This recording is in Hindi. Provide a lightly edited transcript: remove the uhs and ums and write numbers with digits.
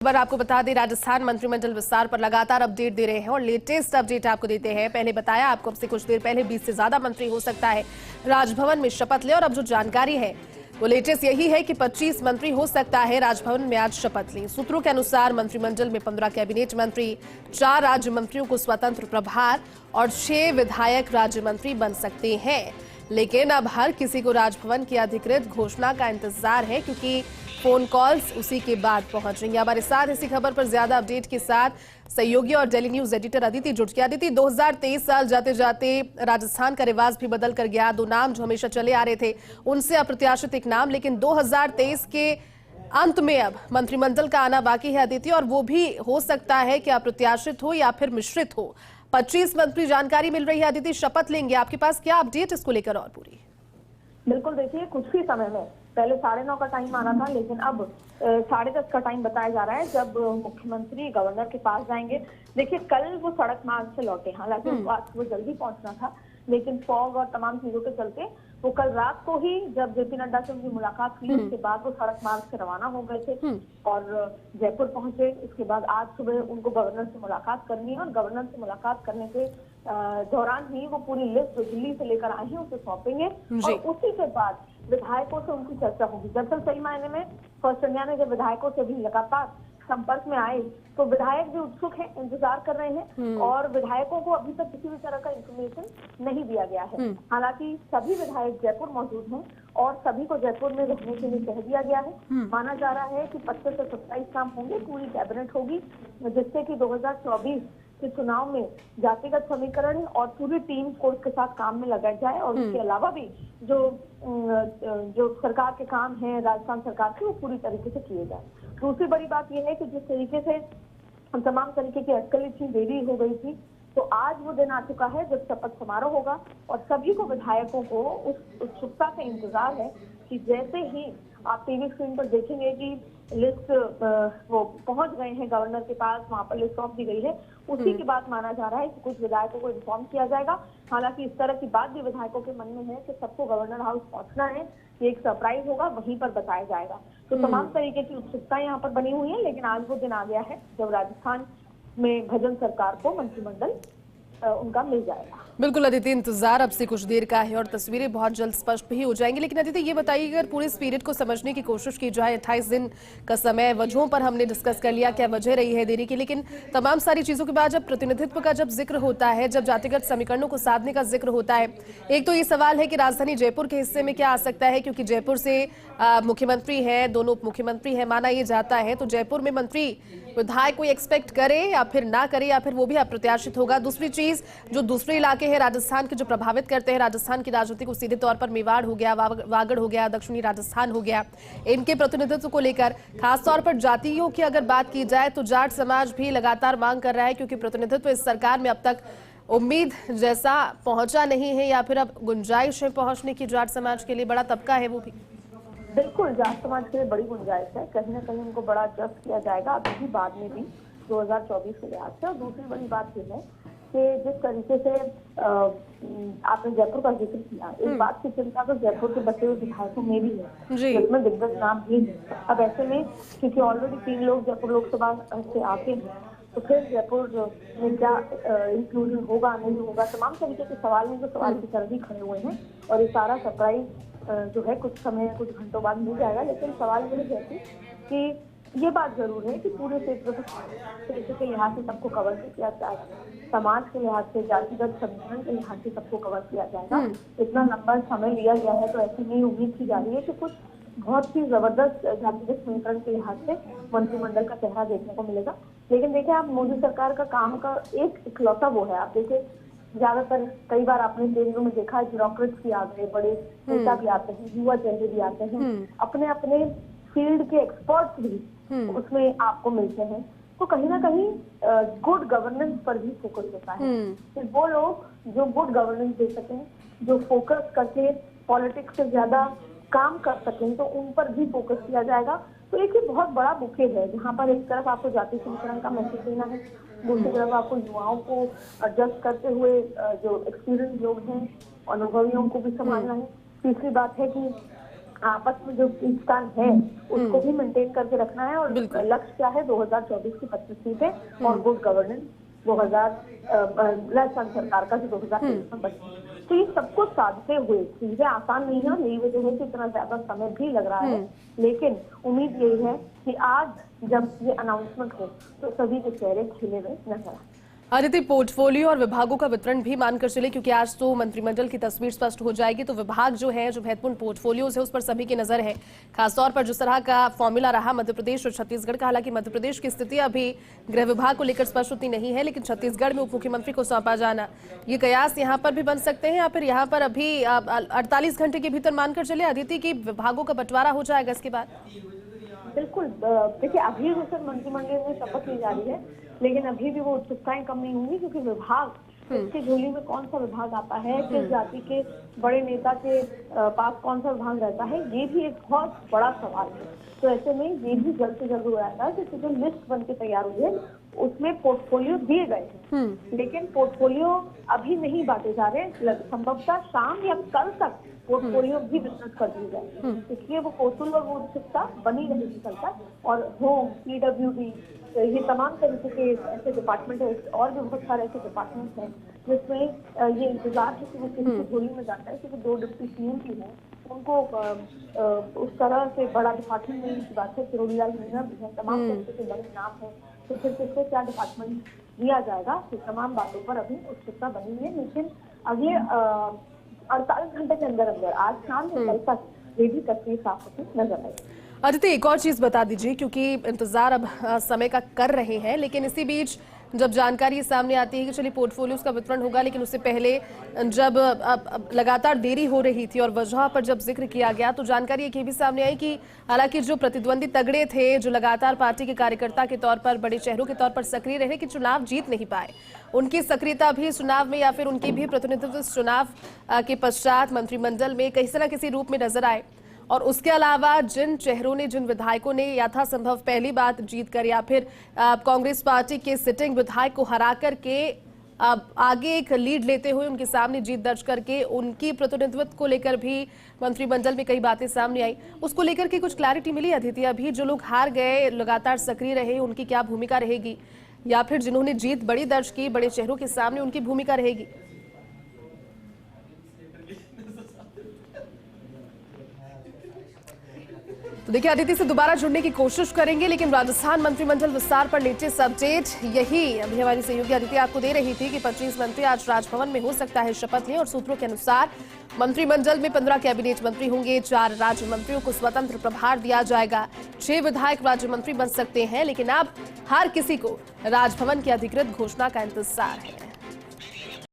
खबर आपको बता दें, राजस्थान मंत्रिमंडल विस्तार पर लगातार अपडेट दे रहे हैं और लेटेस्ट अपडेट आपको देते हैं। पहले बताया आपको, अब से कुछ देर पहले 20 से ज्यादा मंत्री हो सकता है राजभवन में शपथ ले, और अब जो जानकारी है वो लेटेस्ट यही है कि 25 मंत्री हो सकता है राजभवन में आज शपथ लें। सूत्रों के अनुसार मंत्रिमंडल में 15 कैबिनेट मंत्री, 4 राज्य मंत्रियों को स्वतंत्र प्रभार और 6 विधायक राज्य मंत्री बन सकते हैं। लेकिन अब हर किसी को राजभवन की अधिकृत घोषणा का इंतजार है, क्योंकि फोन कॉल्स उसी के बाद पहुंच रही है। हमारे साथ इसी खबर पर ज्यादा अपडेट के साथ सहयोगी और डेली न्यूज एडिटर अदिति जुट गया। अदिति, 2023 साल जाते जाते राजस्थान का रिवाज भी बदल कर गया। 2 नाम जो हमेशा चले आ रहे थे, उनसे अप्रत्याशित एक नाम, लेकिन 2023 के अंत में अब मंत्रिमंडल का आना बाकी है अदिति, और वो भी हो सकता है कि अप्रत्याशित हो या फिर मिश्रित हो। 25 मंत्री जानकारी मिल रही है अदिति, शपथ लेंगे। आपके पास क्या अपडेट इसको लेकर और पूरी? बिल्कुल, देखिए कुछ ही समय में, पहले 9:30 का टाइम आना था, लेकिन अब 10:30 का टाइम बताया जा रहा है जब मुख्यमंत्री गवर्नर के पास जाएंगे। देखिए कल वो सड़क मार्ग से लौटे, हालांकि उनको आज वो जल्दी पहुंचना था, लेकिन फॉग और तमाम चीजों के चलते वो कल रात को ही, जब जेपी नड्डा से उनकी मुलाकात हुई, उसके बाद वो सड़क मार्ग से रवाना हो गए थे और जयपुर पहुंचे। इसके बाद आज सुबह उनको गवर्नर से मुलाकात करनी है और गवर्नर से मुलाकात करने के दौरान ही वो पूरी लिस्ट जो दिल्ली से लेकर आए हैं उसे सौंपेंगे और उसी के बाद विधायकों से उनकी चर्चा होगी। दरअसल सही मायने में फर्स्ट इंडिया ने जब विधायकों से भी लगातार संपर्क में आए तो विधायक भी उत्सुक हैं, इंतजार कर रहे हैं, और विधायकों को अभी तक किसी भी तरह का इंफॉर्मेशन नहीं दिया गया है। हालांकि सभी विधायक जयपुर मौजूद हैं और सभी को जयपुर में रहने के लिए कह दिया गया है। माना जा रहा है कि 25 से 27 काम होंगे, पूरी कैबिनेट होगी, जिससे कि 2024 के चुनाव में जातिगत समीकरण और पूरी टीम कोर्ट के साथ काम में लगा जाए, और उसके अलावा भी जो सरकार के काम हैं राजस्थान सरकार के, वो पूरी तरीके से किए जाए। दूसरी बड़ी बात यह है कि जिस तरीके से तमाम तरीके की अटकल इतनी देरी हो गई थी, तो आज वो दिन आ चुका है जब शपथ समारोह होगा और सभी को, विधायकों को उस उत्सुकता से इंतजार है कि जैसे ही आप टीवी स्क्रीन पर देखेंगे कि लिस्ट वो पहुंच गए हैं गवर्नर के पास, वहां पर लिस्ट सौंप दी गई है, उसी के बाद माना जा रहा है कि कुछ विधायकों को इन्फॉर्म किया जाएगा। हालांकि इस तरह की बात भी विधायकों के मन में है कि सबको गवर्नर हाउस पहुंचना है, ये एक सरप्राइज होगा, वहीं पर बताया जाएगा। तो तमाम तरीके की उत्सुकता यहाँ पर बनी हुई है, लेकिन आज वो दिन आ गया है जब राजस्थान में भजन सरकार को मंत्रिमंडल उनका मिल जाएगा। बिल्कुल अदिति, इंतजार अब से कुछ देर का है और तस्वीरें बहुत जल्द स्पष्ट भी हो जाएंगी। लेकिन अदिति ये बताइए, अगर पूरे स्पिरिट को समझने की कोशिश की जाए, 28 दिन का समय, वजहों पर हमने डिस्कस कर लिया क्या वजह रही है देरी की, लेकिन तमाम सारी चीजों के बाद जब प्रतिनिधित्व का जब जिक्र होता है, जब जातिगत समीकरणों को साधने का जिक्र होता है, एक तो ये सवाल है कि राजधानी जयपुर के हिस्से में क्या आ सकता है, क्योंकि जयपुर से मुख्यमंत्री है, दोनों उप मुख्यमंत्री है माना ये जाता है, तो जयपुर में मंत्री विधायक कोई एक्सपेक्ट करे या फिर ना करे, या फिर वो भी अप्रत्याशित होगा। दूसरी चीज, जो दूसरे इलाके हैं राजस्थान के जो प्रभावित करते हैं राजस्थान की राजनीति को, सीधे तौर पर मेवाड़ हो गया, वागड़ हो गया, दक्षिणी राजस्थान हो गया, इनके प्रतिनिधित्व को लेकर खासतौर पर जातियों की अगर बात की जाए तो जाट समाज भी लगातार मांग कर रहा है, क्योंकि प्रतिनिधित्व इस सरकार में अब तक उम्मीद जैसा पहुंचा नहीं है, या फिर अब गुंजाइश है पहुंचने की। जाट समाज के लिए बड़ा तबका है वो भी। बिल्कुल, जाट समाज के लिए बड़ी गुंजाइश है, कहीं ना कहीं उनको बड़ा जब्त किया जाएगा अभी भी, बाद में भी 2024 के लिहाज से। और दूसरी बड़ी बात यह है कि जिस तरीके से आपने जयपुर का जिक्र किया, एक बात की चिंता तो जयपुर के बचे हुए विधायकों में भी है, जिसमें दिग्गज नाम भी है। अब ऐसे में क्योंकि ऑलरेडी 3 लोग जयपुर लोकसभा से आते हैं, तो फिर जयपुर में क्या इंक्लूजन होगा नहीं होगा, तमाम तरीके के सवाल हैं जो सवाल की तरह ही खड़े हुए हैं। और ये सारा सरप्राइज जो है कुछ समय, कुछ घंटों बाद मिल जाएगा। लेकिन सवाल यही है कि ये बात जरूर है कि पूरे क्षेत्र के लिहाज से सबको कवर किया जाएगा, समाज के लिहाज से, जातिगत समीकरण के लिहाज से सबको कवर किया जाएगा। इतना लंबा समय लिया गया है, तो ऐसी नहीं उम्मीद की जा रही है कि कुछ बहुत ही जबरदस्त जातिगत समीकरण के लिहाज से मंत्रिमंडल का चेहरा देखने को मिलेगा। लेकिन देखिए, आप मोदी सरकार का काम का एक इकलौता वो है, आप देखिए ज्यादातर कई बार आपने केंद्रों में देखा है ब्यूरोक्रेट्स भी आ गए, बड़े नेता भी आते हैं, युवा चेहरे भी आते हैं, अपने अपने फील्ड के एक्सपर्ट्स भी उसमें आपको मिलते हैं। तो कहीं ना कहीं गुड गवर्नेंस पर भी फोकस होता है कि वो लोग जो गुड गवर्नेंस दे सकें, जो फोकस करके पॉलिटिक्स से ज्यादा काम कर सकें, तो उन पर भी फोकस किया जाएगा। तो एक ही बहुत बड़ा बुके है, जहाँ पर एक तरफ आपको जाति समीकरण का मैसेज देना है, दूसरी तरफ आपको युवाओं को एडजस्ट करते हुए जो एक्सपीरियंस लोग हैं, अनुभवियों को भी संभालना है। तीसरी बात है कि आपस में जो स्थान है उसको भी मेंटेन करके रखना है। और लक्ष्य क्या है, 2024 की 25 सीटें और गुड गवर्नेंस 2000 राजस्थान सरकार का जो 2023 में बनी। तो ये सब कुछ साधते हुए, चीजें आसान नहीं है, नई वजह से इतना ज्यादा समय भी लग रहा है, लेकिन उम्मीद यही है कि आज जब ये अनाउंसमेंट हो तो सभी के चेहरे खिले हुए नजर आए। अदिति, पोर्टफोलियो और विभागों का वितरण भी मानकर चले, क्योंकि आज तो मंत्रिमंडल की तस्वीर स्पष्ट हो जाएगी, तो विभाग जो है, जो महत्वपूर्ण पोर्टफोलियोज है, उस पर सभी की नजर है। खासतौर पर जिस तरह का फॉर्मूला रहा मध्य प्रदेश और छत्तीसगढ़ का, हालांकि मध्य प्रदेश की स्थिति अभी गृह विभाग को लेकर स्पष्ट होती नहीं है, लेकिन छत्तीसगढ़ में उप मुख्यमंत्री को सौंपा जाना, ये कयास यहाँ पर भी बन सकते हैं, या फिर यहाँ पर अभी 48 घंटे के भीतर मानकर चले अदिति की विभागों का बंटवारा हो जाएगा इसके बाद? बिल्कुल, देखिए अभी जो सर मंत्रिमंडल में शपथ ली जा रही है, लेकिन अभी भी वो उत्सुकताएं कम नहीं होंगी, क्योंकि विभाग इसकी झोली में कौन सा विभाग आता है, किस जाति के बड़े नेता के पास कौन सा विभाग रहता है, ये भी एक बहुत बड़ा सवाल है। तो ऐसे में ये भी जल्द से जल्द हो जाएगा, क्योंकि जो लिस्ट बन के तैयार हुई है उसमें पोर्टफोलियो दिए गए हैं, लेकिन पोर्टफोलियो अभी नहीं बांटे जा रहे। संभवतः शाम या कल तक पोर्टफोलियो भी विस्तृत कर दिए जाए, इसलिए वो कौशल और वो उत्सुकता बनी रहेगी कल तक। और होम, PWD, ये तमाम तरीके के ऐसे डिपार्टमेंट है, और भी बहुत सारे ऐसे डिपार्टमेंट हैं जिसमें ये इंतजार है कि वो किसी झोली में जाता है, क्योंकि 2 डिप्टी CM भी हैं, उनको उस तरह से बड़ा डिपार्टमेंट नहीं की बात है। किरोड़ीलाल मीणा भी है, तमाम तरीके के बड़े नाम है, तो फिर किसको क्या डिपार्टमेंट दिया जाएगा, तो तमाम बातों पर अभी उत्सुकता बनी है। लेकिन अगले 48 घंटे के अंदर अंदर, आज शाम या कल तक, ये भी तस्वीर साफ होती नजर आएगी। अदिति, एक और चीज बता दीजिए, क्योंकि इंतजार अब समय का कर रहे हैं, लेकिन इसी बीच जब जानकारी सामने आती है कि चलिए पोर्टफोलियोज का वितरण होगा, लेकिन उससे पहले जब लगातार देरी हो रही थी और वजह पर जब जिक्र किया गया, तो जानकारी एक ये भी सामने आई कि हालांकि जो प्रतिद्वंदी तगड़े थे, जो लगातार पार्टी के कार्यकर्ता के तौर पर, बड़े चेहरों के तौर पर सक्रिय रहे, कि चुनाव जीत नहीं पाए, उनकी सक्रियता भी चुनाव में या फिर उनकी भी प्रतिनिधित्व चुनाव के पश्चात मंत्रिमंडल में किसी न किसी रूप में नजर आए। और उसके अलावा जिन चेहरों ने, जिन विधायकों ने यथासंभव पहली बात जीत कर या फिर कांग्रेस पार्टी के सिटिंग विधायक को हरा करके आगे एक लीड लेते हुए उनके सामने जीत दर्ज करके उनकी प्रतिनिधित्व को लेकर भी मंत्रिमंडल में कई बातें सामने आई, उसको लेकर के कुछ क्लैरिटी मिली अदिति? अभी जो लोग हार गए, लगातार सक्रिय रहे, उनकी क्या भूमिका रहेगी, या फिर जिन्होंने जीत बड़ी दर्ज की बड़े चेहरों के सामने, उनकी भूमिका रहेगी? तो देखिए, अदिति से दोबारा जुड़ने की कोशिश करेंगे, लेकिन राजस्थान मंत्रिमंडल विस्तार पर लेटेस्ट अपडेट यही अभी हमारी सहयोगी अदिति आपको दे रही थी कि 25 मंत्री आज राजभवन में हो सकता है शपथ लें, और सूत्रों के अनुसार मंत्रिमंडल में 15 कैबिनेट मंत्री होंगे, 4 राज्य मंत्रियों को स्वतंत्र प्रभार दिया जाएगा, 6 विधायक राज्य मंत्री बन सकते हैं, लेकिन अब हर किसी को राजभवन की अधिकृत घोषणा का इंतजार है।